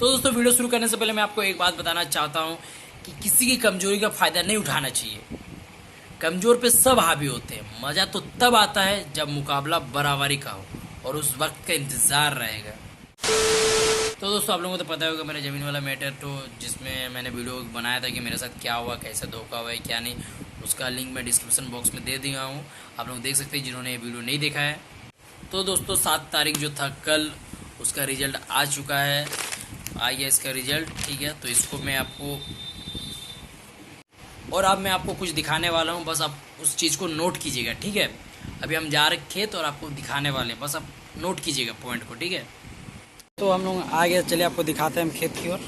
तो दोस्तों वीडियो शुरू करने से पहले मैं आपको एक बात बताना चाहता हूँ कि किसी की कमजोरी का फायदा नहीं उठाना चाहिए। कमजोर पे सब हावी होते हैं। मजा तो तब आता है जब मुकाबला बराबरी का हो और उस वक्त का इंतजार रहेगा। तो दोस्तों आप लोगों को तो पता होगा मेरा ज़मीन वाला मैटर, तो जिसमें मैंने वीडियो बनाया था कि मेरे साथ क्या हुआ, कैसे धोखा हुआ है क्या नहीं, उसका लिंक मैं डिस्क्रिप्शन बॉक्स में दे दिया हूँ। आप लोग देख सकते हैं जिन्होंने ये वीडियो नहीं देखा है। तो दोस्तों 7 तारीख जो था कल, उसका रिजल्ट आ चुका है, आ गया इसका रिजल्ट। ठीक है, तो इसको मैं आपको और अब मैं आपको कुछ दिखाने वाला हूँ, बस आप उस चीज़ को नोट कीजिएगा। ठीक है, अभी हम जा रहे खेत और आपको दिखाने वाले हैं, बस आप नोट कीजिएगा पॉइंट को। ठीक है, तो हम लोग आ गए, चलिए आपको दिखाते हैं हम खेत की ओर।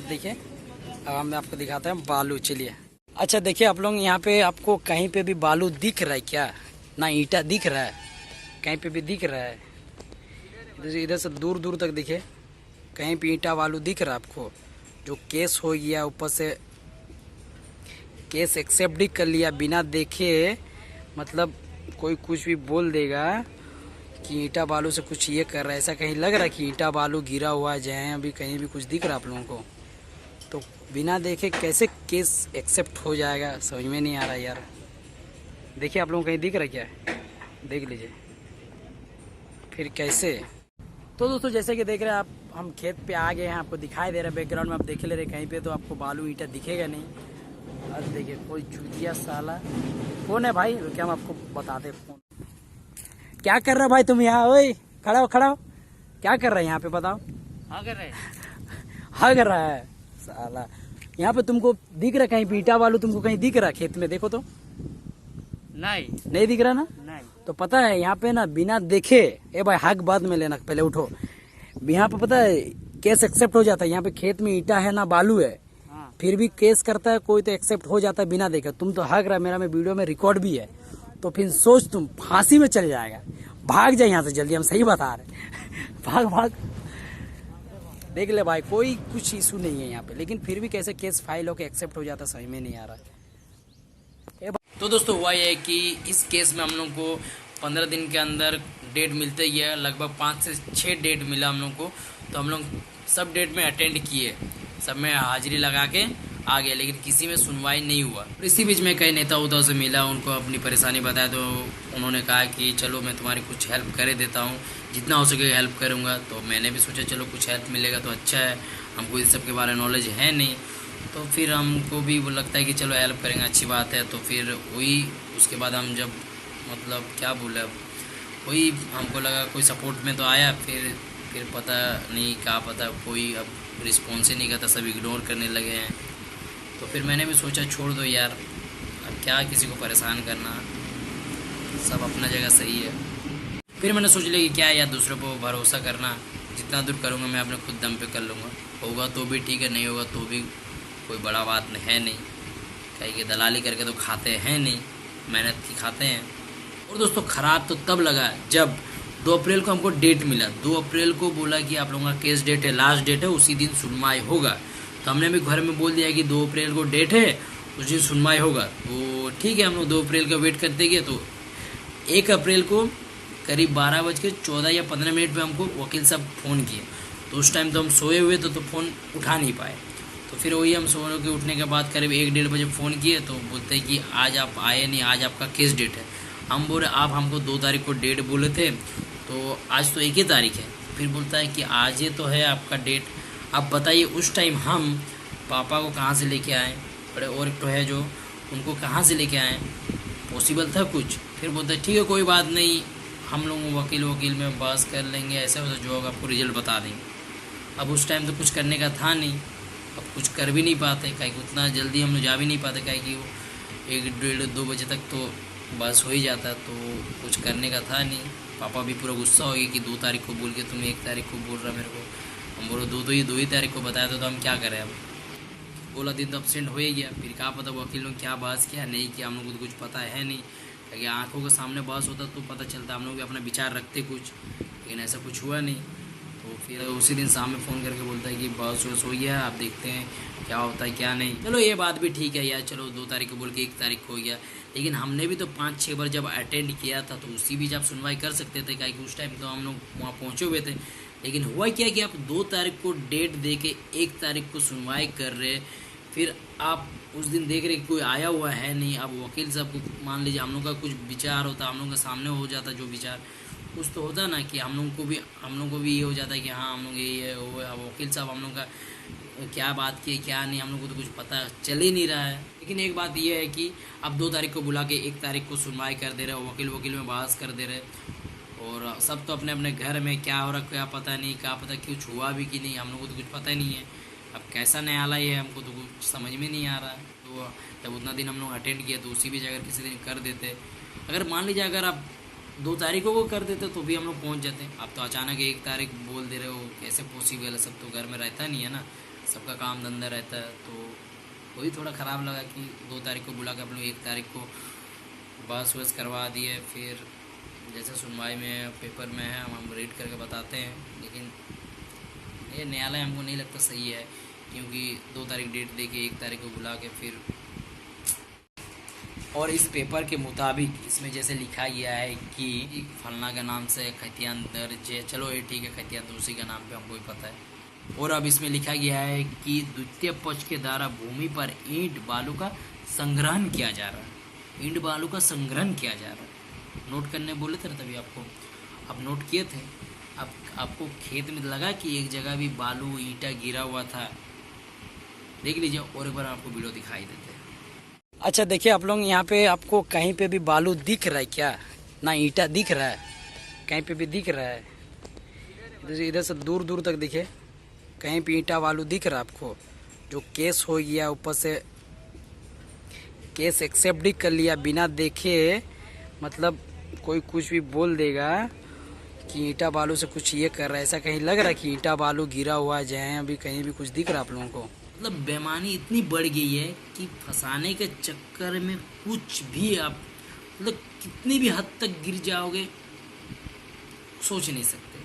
देखिए अब हम आपको दिखाते हैं बालू। चलिए, अच्छा देखिए आप लोग, यहाँ पे आपको कहीं पे भी बालू दिख रहा है क्या? ना ईंटा दिख रहा है, कहीं पे भी दिख रहा है? इधर से दूर दूर तक दिखे, कहीं पे ईंटा बालू दिख रहा है आपको? जो केस हो गया, ऊपर से केस एक्सेप्ट भी कर लिया बिना देखे, मतलब कोई कुछ भी बोल देगा कि ईंटा बालू से कुछ ये कर रहा है। ऐसा कहीं लग रहा है कि ईंटा बालू गिरा हुआ है जहाँ अभी कहीं भी कुछ दिख रहा है आप लोगों को? तो बिना देखे कैसे केस एक्सेप्ट हो जाएगा, समझ में नहीं आ रहा यार। देखिए आप लोगों को कहीं दिख रहा है क्या? देख लीजिए फिर कैसे। तो दोस्तों जैसे कि देख रहे हैं आप, हम खेत पे आ गए हैं, आपको दिखाई दे रहा है बैकग्राउंड में, आप देख ले रहे कहीं पे तो आपको बालू ईंटा दिखेगा नहीं। अब देखिए कोई चूतिया साला कौन है भाई, क्या हम आपको बताते फोन। क्या कर रहा भाई तुम यहाँ? ओए खड़ा हो, खड़ा हो, क्या कर रहा है यहाँ पे बताओ? हाँ कर रहे हैं। हाँ कर रहा है साला। यहाँ पे तुमको दिख रहा कहीं ईंटा बालू? तुमको कहीं दिख रहा खेत में? देखो तो, नहीं दिख रहा ना? नहीं। तो पता है यहाँ पे ना बिना देखे, ए भाई हक बाद में लेना, पहले उठो। यहाँ पे पता है केस एक्सेप्ट हो जाता है। यहाँ पे खेत में ईंटा है ना बालू है, हाँ। फिर भी केस करता है कोई, तो एक्सेप्ट हो जाता है बिना देखे। तुम तो हक रहा, मेरा में वीडियो में रिकॉर्ड भी है, तो फिर सोच तुम फांसी में चल जाएगा। भाग जाए यहाँ से जल्दी, हम सही बता रहे भाग भाग। देख ले भाई, कोई कुछ इशू नहीं है यहाँ पे, लेकिन फिर भी कैसे केस फाइल होकर एक्सेप्ट हो जाता समझ में नहीं आ रहा। तो दोस्तों हुआ यह है कि इस केस में हम लोग को 15 दिन के अंदर डेट मिलते ही है, लगभग 5 से 6 डेट मिला हम लोग को। तो हम लोग सब डेट में अटेंड किए, सब में हाजिरी लगा के आ गए, लेकिन किसी में सुनवाई नहीं हुआ। इसी बीच में कई नेता उताओं से मिला, उनको अपनी परेशानी बताया, तो उन्होंने कहा कि चलो मैं तुम्हारी कुछ हेल्प कर देता हूँ, जितना हो सके हेल्प करूँगा। तो मैंने भी सोचा चलो कुछ हेल्प मिलेगा तो अच्छा है, हमको इस सब के बारे में नॉलेज है नहीं, तो फिर हमको भी वो लगता है कि चलो हेल्प करेंगे, अच्छी बात है। तो फिर वही उसके बाद हम जब मतलब क्या बोले, वही हमको लगा कोई सपोर्ट में तो आया, फिर पता नहीं क्या पता, कोई अब रिस्पॉन्स ही नहीं करता, सब इग्नोर करने लगे हैं। तो फिर मैंने भी सोचा छोड़ दो यार, अब क्या किसी को परेशान करना, सब अपना जगह सही है। फिर मैंने सोच लिया कि क्या यार दूसरों को भरोसा करना, जितना दूर करूँगा मैं अपने खुद दम पे कर लूँगा, होगा तो भी ठीक है, नहीं होगा तो भी कोई बड़ा बात है नहीं, कहीं कि दलाली करके तो खाते हैं नहीं, मेहनत की खाते हैं। और दोस्तों ख़राब तो तब लगा जब 2 अप्रैल को हमको डेट मिला। 2 अप्रैल को बोला कि आप लोगों का केस डेट है, लास्ट डेट है, उसी दिन सुनवाई होगा। तो हमने भी घर में बोल दिया कि 2 अप्रैल को डेट है, उस दिन सुनवाई होगा। तो ठीक है, हम लोग 2 अप्रैल का वेट करते गए। तो 1 अप्रैल को करीब 12:14 या 15 मिनट पर हमको वकील साहब फ़ोन किए। तो उस टाइम तो हम सोए हुए थे, तो फ़ोन उठा नहीं पाए। तो फिर वही हम सोने के उठने के बाद करीब 1-1:30 बजे फ़ोन किए, तो बोलते हैं कि आज आप आए नहीं, आज आपका केस डेट है। हम बोले आप हमको 2 तारीख को डेट बोले थे, तो आज तो 1 ही तारीख है। फिर बोलता है कि आज ये तो है आपका डेट, आप बताइए उस टाइम हम पापा को कहाँ से लेके आएँ, बड़े और एक तो है जो, उनको कहाँ से लेके आएँ, पॉसिबल था कुछ? फिर बोलते ठीक है कोई बात नहीं, हम लोग वकील में बहस कर लेंगे, ऐसा वैसा जो होगा आपको रिजल्ट बता देंगे। अब उस टाइम तो कुछ करने का था नहीं, अब कुछ कर भी नहीं पाते, कहीं उतना जल्दी हम लोग जा भी नहीं पाते, कहीं कि वो 1-1:30-2 बजे तक तो बस हो ही जाता, तो कुछ करने का था नहीं। पापा भी पूरा गुस्सा हो गया कि 2 तारीख को बोल के तुम 1 तारीख को बोल रहा मेरे को। हम बोलो 2 ही तारीख को बताया था, तो हम क्या करें अब? बोला दिन तो अपसेंट हो ही गया। फिर क्या पता वकील लोग क्या बहस किया नहीं किया, हम लोग को तो कुछ पता है नहीं, क्योंकि आँखों के सामने बहस होता तो पता चलता, हम लोग भी अपना विचार रखते कुछ, लेकिन ऐसा कुछ हुआ नहीं। तो फिर उसी दिन शाम में फ़ोन करके बोलता है कि बस वस हो गया, आप देखते हैं क्या होता है क्या नहीं। चलो ये बात भी ठीक है यार, चलो 2 तारीख को बोल के 1 तारीख को हो गया, लेकिन हमने भी तो 5-6 बार जब अटेंड किया था तो उसी बीच आप सुनवाई कर सकते थे, क्या कि उस टाइम तो हम लोग वहाँ पहुँचे हुए थे। लेकिन हुआ क्या कि आप 2 तारीख को डेट दे के 1 तारीख को सुनवाई कर रहे, फिर आप उस दिन देख रहे कोई आया हुआ है नहीं। अब वकील साहब को मान लीजिए हम लोग का कुछ विचार होता, हम लोग के सामने हो जाता जो विचार, कुछ तो होता ना कि हम लोग को भी ये हो जाता है कि हाँ हम लोग ये है वो है। अब वकील साहब हम लोग का क्या बात की क्या नहीं हम लोग को तो कुछ पता चल ही नहीं रहा है। लेकिन एक बात ये है कि अब 2 तारीख को बुला के 1 तारीख को सुनवाई कर दे रहे, वकील में बहस कर दे रहे, और सब तो अपने अपने घर में क्या हो रहा क्या पता नहीं, क्या पता कुछ हुआ भी कि नहीं, हम लोग को तो कुछ पता ही नहीं है। अब कैसा न्यायालय है हमको तो कुछ समझ में नहीं आ रहा है। तो जब उतना दिन हम लोग अटेंड किया तो उसी बीच अगर किसी दिन कर देते, अगर मान लीजिए अगर आप 2 तारीखों को कर देते तो भी हम लोग पहुँच जाते। आप तो अचानक 1 तारीख बोल दे रहे हो, कैसे पॉसिबल है? सब तो घर में रहता नहीं है ना, सबका काम धंधा रहता है। तो वही थोड़ा ख़राब लगा कि 2 तारीख को बुला के आप लोग 1 तारीख को बहस वस करवा दिए। फिर जैसे सुनवाई में पेपर में है हम रीड करके बताते हैं, लेकिन ये न्यायालय हमको नहीं लगता सही है, क्योंकि 2 तारीख डेट दे के 1 तारीख को बुला के फिर, और इस पेपर के मुताबिक इसमें जैसे लिखा गया है कि फलना के नाम से खतियान दर्ज है। चलो ये ठीक है, खतियान तो उसी का नाम पे हमको ही पता है। और अब इसमें लिखा गया है कि द्वितीय पक्ष के द्वारा भूमि पर ईंट बालू का संग्रहण किया जा रहा है, ईंट बालू का संग्रहण किया जा रहा है। नोट करने बोले थे ना तभी आपको, आप नोट किए थे। अब आपको खेत में लगा कि एक जगह भी बालू ईंटा गिरा हुआ था, देख लीजिए और एक बार आपको वीडियो दिखाई देते हैं। अच्छा देखिए आप लोग, यहाँ पे आपको कहीं पे भी बालू दिख रहा है क्या? ना ईंटा दिख रहा है, कहीं पे भी दिख रहा है? इधर से दूर दूर तक दिखे, कहीं पे ईंटा बालू दिख रहा है आपको? जो केस हो गया, ऊपर से केस एक्सेप्ट ही कर लिया बिना देखे, मतलब कोई कुछ भी बोल देगा कि ईंटा बालू से कुछ ये कर रहा है, ऐसा कहीं लग रहा है कि ईंटा बालू गिरा हुआ है जहाँ अभी कहीं भी कुछ दिख रहा है आप लोगों को? मतलब बेईमानी इतनी बढ़ गई है कि फंसाने के चक्कर में कुछ भी आप मतलब कितनी भी हद तक गिर जाओगे सोच नहीं सकते।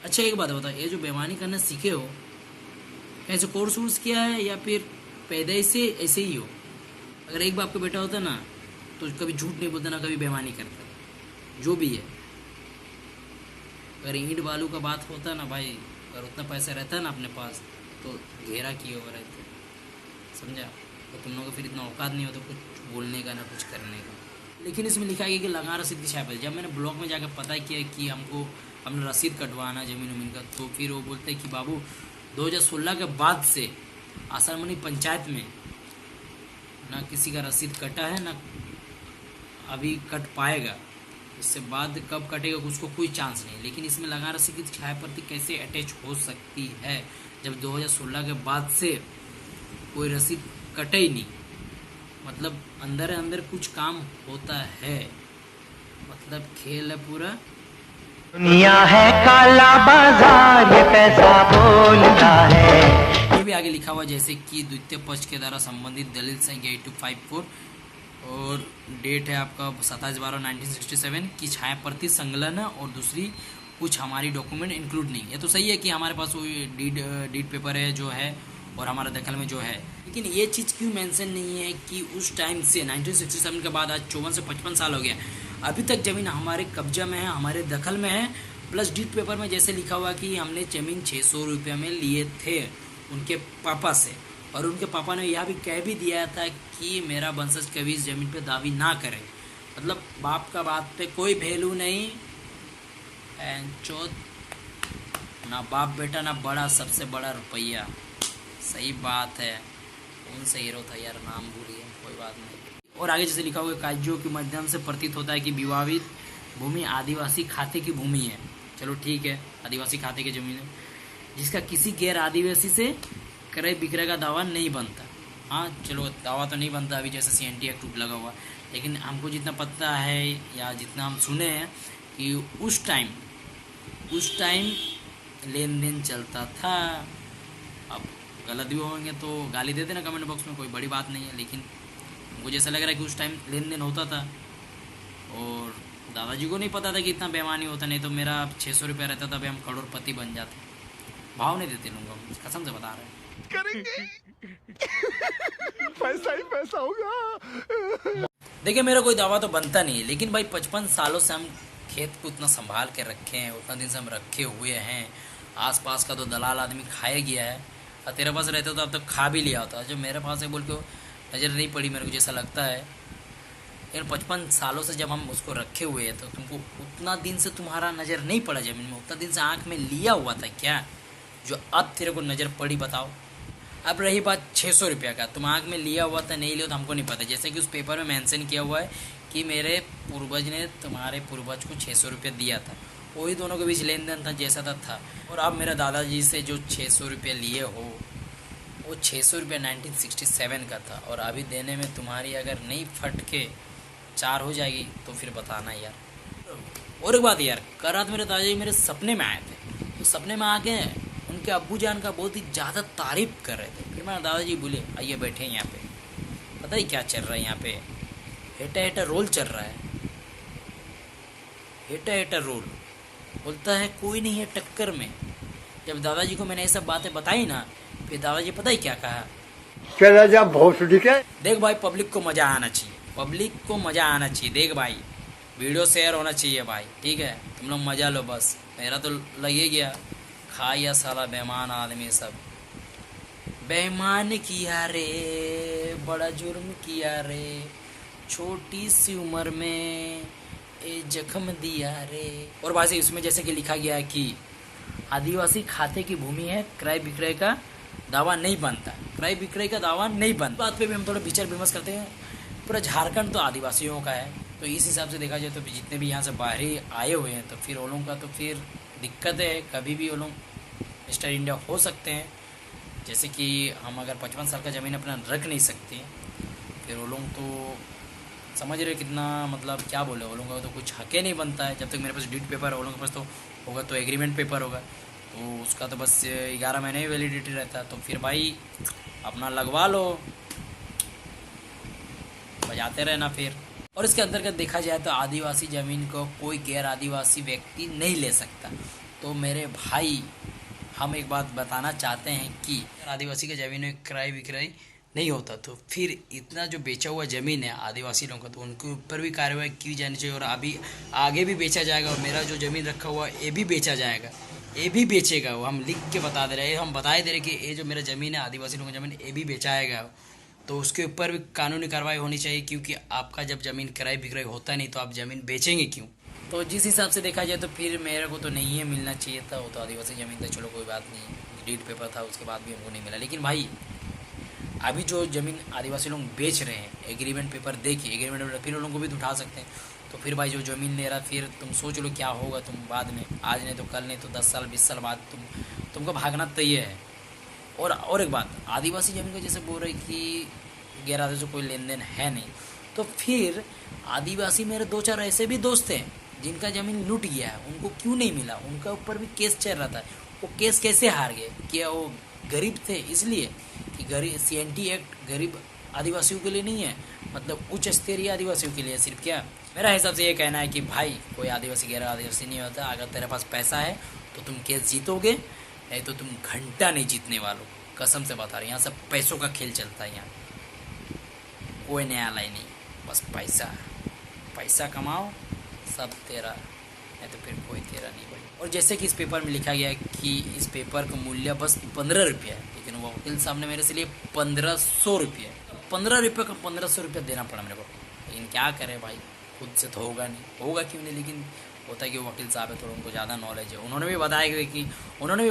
अच्छा एक बात बताओ, ये जो बेईमानी करना सीखे हो, ऐसे कोर्स वोर्स किया है या फिर पैदाइश से ऐसे ही हो? अगर एक बाप का बेटा होता ना तो कभी झूठ नहीं बोलता ना, कभी बेईमानी करता, जो भी है। अगर ईंट बालू का बात होता ना भाई, अगर उतना पैसा रहता ना अपने पास तो घेरा किए हुए रहते, समझा? तो तुम लोगों को फिर इतना औकात नहीं होता कुछ बोलने का ना कुछ करने का। लेकिन इसमें लिखा गया कि लगान रसीद की छाप है। जब मैंने ब्लॉक में जाकर पता किया कि हमको अपना रसीद कटवाना ज़मीन उमीन का, तो फिर वो बोलते हैं कि बाबू 2016 के बाद से आसरमनी पंचायत में ना किसी का रसीद कटा है ना अभी कट पाएगा, इससे बाद कब कटेगा उसको कोई चांस नहीं। लेकिन इसमें लगान रसीद की छाया प्रति कैसे अटैच हो सकती है जब 2016 के बाद से कोई रसीद कटे ही नहीं? मतलब अंदर अंदर कुछ काम होता है, मतलब खेल है पूरा। दुनिया है काला बाजार, ये कैसा बोलता है। ये भी आगे लिखा हुआ जैसे कि द्वितीय पक्ष के द्वारा संबंधित दलील संख्या 8254 और डेट है आपका 27/12/1967 की छाया प्रति संलग्न है, और दूसरी कुछ हमारी डॉक्यूमेंट इंक्लूड नहीं। ये तो सही है कि हमारे पास वो डीड पेपर है जो है और हमारा दखल में जो है, लेकिन ये चीज़ क्यों मेंशन नहीं है कि उस टाइम से 1967 के बाद आज 54 से 55 साल हो गया, अभी तक ज़मीन हमारे कब्जा में है, हमारे दखल में है। प्लस डीड पेपर में जैसे लिखा हुआ कि हमने ज़मीन 600 रुपये में लिए थे उनके पापा से, और उनके पापा ने यह भी कह भी दिया था कि मेरा वंशज कभी इस ज़मीन पे दावी ना करे। मतलब बाप का बात पे कोई वैल्यू नहीं, चौथ ना बाप बेटा ना बड़ा, सबसे बड़ा रुपया। सही बात है, कौन सा हीरो था यार, नाम भूलिए, कोई बात नहीं। और आगे जैसे लिखा हुआ कागजों के माध्यम से प्रतीत होता है कि विवादित भूमि आदिवासी खाते की भूमि है। चलो ठीक है, आदिवासी खाते की जमीन है जिसका किसी गैर आदिवासी से क्रय विक्रय का दावा नहीं बनता। हाँ चलो दावा तो नहीं बनता अभी, जैसे CNT एक्ट लगा हुआ, लेकिन हमको जितना पता है या जितना हम सुने हैं कि उस टाइम लेन देन चलता था। अब गलत भी होंगे तो गाली दे देना कमेंट बॉक्स में, कोई बड़ी बात नहीं है। लेकिन मुझे ऐसा लग रहा है कि उस टाइम लेन देन होता था, और दादाजी को नहीं पता था कि इतना बेईमानी होता, नहीं तो मेरा 600 रुपया रहता था, अभी हम करोड़पति बन जाते। भाव नहीं देते लूंगा, कसम से बता रहे हैं। करेंगे पैसा ही पैसा होगा। देखिए मेरा कोई दावा तो बनता नहीं है, लेकिन भाई 55 सालों से हम खेत को उतना संभाल के रखे हैं, उतना दिन से हम रखे हुए हैं। आसपास का तो दलाल आदमी खाए गया है, और तेरे पास रहता तो अब तक खा भी लिया होता। जो मेरे पास है बोल के नज़र नहीं पड़ी मेरे को, जैसा लगता है। लेकिन 55 सालों से जब हम उसको रखे हुए हैं तो तुमको उतना दिन से तुम्हारा नज़र नहीं पड़ा ज़मीन में, उतना दिन से आँख में लिया हुआ था क्या जो अब तेरे को नज़र पड़ी, बताओ। अब रही बात 600 रुपये का, तुम आँख में लिया हुआ था नहीं लिया तो हमको नहीं पता। जैसे कि उस पेपर में मेंशन किया हुआ है कि मेरे पूर्वज ने तुम्हारे पूर्वज को 600 रुपये दिया था, वही दोनों के बीच लेन देन था जैसा था। और अब मेरे दादाजी से जो 600 रुपये लिए हो, वो 600 रुपये 1967 का था, और अभी देने में तुम्हारी अगर नहीं फट के 4 हो जाएगी तो फिर बताना यार। और एक बात यार, कल रात मेरे दादाजी मेरे सपने में आए थे, तो सपने में आके उनके अब्बू जान का बहुत ही ज़्यादा तारीफ कर रहे थे। फिर मेरे दादाजी बोले आइए बैठे यहाँ पे, पता ही क्या चल रहा है यहाँ पे, हेटा हेटा रोल चल रहा है। हेटा हेटा रोल बोलता है कोई नहीं है टक्कर में। जब दादाजी को मैंने ये सब बातें बताई ना, फिर दादाजी पता ही क्या कहा, चला जा बहुत ठीक है। देख भाई पब्लिक को मज़ा आना चाहिए, पब्लिक को मज़ा आना चाहिए। देख भाई वीडियो शेयर होना चाहिए भाई, ठीक है, तुम लोग मज़ा लो बस। मेरा तो लगे गया, खाया साला बेईमान आदमी सब। बेईमान किया रे, बड़ा जुर्म किया रे, छोटी सी उम्र में ए जख्म दिया रे। और भाई इसमें जैसे कि लिखा गया है कि आदिवासी खाते की भूमि है, क्रय विक्रय का दावा नहीं बनता, क्रय विक्रय का दावा नहीं बनता। बात पे भी हम थोड़ा विचार विमर्श करते हैं। पूरा झारखंड तो आदिवासियों का है, तो इस हिसाब से देखा जाए तो जितने भी यहाँ से बाहरी आए हुए हैं तो फिर वो लोगों का तो फिर दिक्कत है, कभी भी वो लोग मिस्टर इंडिया हो सकते हैं। जैसे कि हम अगर 55 साल का ज़मीन अपना रख नहीं सकते, फिर वो लोग तो समझ रहे कितना, मतलब क्या बोले, वो लोगों का तो कुछ हक ही नहीं बनता है। जब तक मेरे पास डीड पेपर है, वो लोगों के पास तो होगा तो एग्रीमेंट पेपर होगा, तो उसका तो बस 11 महीने ही वैलिडिटी रहता है। तो फिर भाई अपना लगवा लो, बजाते रहना फिर। और इसके अंतर्गत देखा जाए तो आदिवासी ज़मीन को कोई गैर आदिवासी व्यक्ति नहीं ले सकता। तो मेरे भाई हम एक बात बताना चाहते हैं कि आदिवासी के ज़मीन में क्रय विक्रय नहीं होता, तो फिर इतना जो बेचा हुआ ज़मीन है आदिवासी लोगों का, तो उनके ऊपर भी कार्रवाई की जानी चाहिए। और अभी आगे भी बेचा जाएगा, और मेरा जो ज़मीन रखा हुआ है ये भी बेचा जाएगा, ये भी बेचेगा। वो हम लिख के बता दे रहे हैं, हम बताए दे रहे कि ये जो मेरा ज़मीन है आदिवासी लोगों की ज़मीन, ये भी बेचाएगा, तो उसके ऊपर भी कानूनी कार्रवाई होनी चाहिए। क्योंकि आपका जब ज़मीन क्रय विक्रय होता नहीं तो आप ज़मीन बेचेंगे क्यों। तो जिस हिसाब से देखा जाए तो फिर मेरे को तो नहीं है मिलना चाहिए था, वो तो आदिवासी ज़मीन था, चलो कोई बात नहीं, डीड पेपर था, उसके बाद भी हमको नहीं मिला। लेकिन भाई अभी जो ज़मीन आदिवासी लोग बेच रहे हैं, एग्रीमेंट पेपर देखिए, एग्रीमेंट पेपर फिर उन लोगों को भी उठा सकते हैं। तो फिर भाई जो ज़मीन ले रहा, फिर तुम सोच लो क्या होगा तुम बाद में, आज नहीं तो कल, नहीं तो 10 साल 20 साल बाद तुमको भागना तय है। और एक बात, आदिवासी ज़मीन को जैसे बोल रहे कि गैर आदिवासी से कोई लेन देन है नहीं, तो फिर आदिवासी मेरे 2-4 ऐसे भी दोस्त हैं जिनका ज़मीन लूट गया है, उनको क्यों नहीं मिला, उनका ऊपर भी केस चल रहा था। वो केस कैसे हार गए? क्या वो गरीब थे इसलिए कि गरीब CNT एक्ट गरीब आदिवासियों के लिए नहीं है, मतलब उच्च स्तरीय आदिवासियों के लिए सिर्फ? क्या मेरा हिसाब से ये कहना है कि भाई कोई आदिवासी गैर आदिवासी नहीं होता। अगर तेरे पास पैसा है तो तुम केस जीतोगे, नहीं तो तुम घंटा नहीं जीतने वालों, कसम से बता रहे। यहाँ सब पैसों का खेल चलता है, यहाँ कोई न्यायालय नहीं, बस पैसा, पैसा कमाओ सब तेरा, नहीं तो फिर कोई तेरा नहीं भाई। और जैसे कि इस पेपर में लिखा गया है कि इस पेपर का मूल्य बस 15 रुपये है, लेकिन वो वकील साहब ने मेरे से लिए 1500 रुपये, 15 रुपये का 1500 रुपये देना पड़ा मेरे को। लेकिन क्या करें भाई, खुद से तो होगा नहीं, होगा क्यों नहीं, लेकिन होता है कि वो वकील साहब है तो उनको ज़्यादा नॉलेज है। उन्होंने भी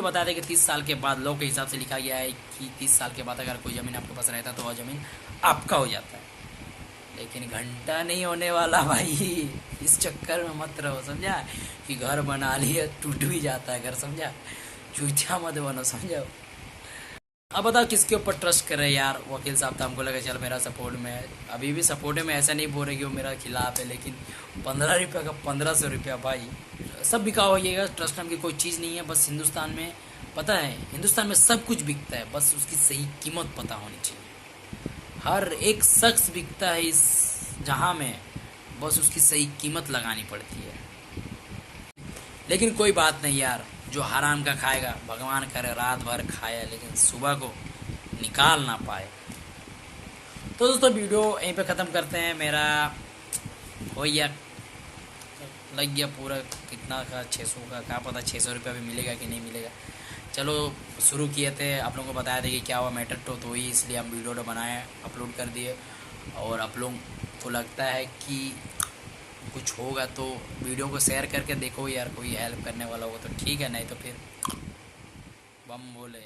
बताया कि 30 साल के बाद लॉ के हिसाब से लिखा गया है कि 30 साल के बाद अगर कोई ज़मीन आपके पास रहता तो वह ज़मीन आपका हो जाता है। लेकिन घंटा नहीं होने वाला भाई, इस चक्कर में मत रहो, समझा, कि घर बना लिया टूट भी जाता है घर, समझा, चूतिया मत बनो, समझो। अब बताओ किसके ऊपर ट्रस्ट करे यार। वकील साहब तो हमको लगा चल मेरा सपोर्ट में है, अभी भी सपोर्ट में, ऐसा नहीं बोल रहे कि वो मेरा खिलाफ है, लेकिन 15 रुपये का 1500 रुपया भाई, सब बिका होइएगा। ट्रस्ट नाम की कोई चीज़ नहीं है, बस हिंदुस्तान में पता है, हिंदुस्तान में सब कुछ बिकता है, बस उसकी सही कीमत पता होनी चाहिए। हर एक शख्स बिकता है इस जहाँ में, बस उसकी सही कीमत लगानी पड़ती है। लेकिन कोई बात नहीं यार, जो हराम का खाएगा भगवान करे रात भर खाए लेकिन सुबह को निकाल ना पाए। तो दोस्तों वीडियो यहीं पे ख़त्म करते हैं। मेरा हो गया लग गया पूरा कितना का 600 का, क्या पता 600 रुपया भी मिलेगा कि नहीं मिलेगा। चलो शुरू किए थे, आप लोगों को बताया था कि क्या हुआ मैटर तो ही इसलिए हम वीडियो बनाए अपलोड कर दिए। और आप लोगों को लगता है कि कुछ होगा तो वीडियो को शेयर करके देखो यार, कोई हेल्प करने वाला होगा तो ठीक है, नहीं तो फिर बम बोले।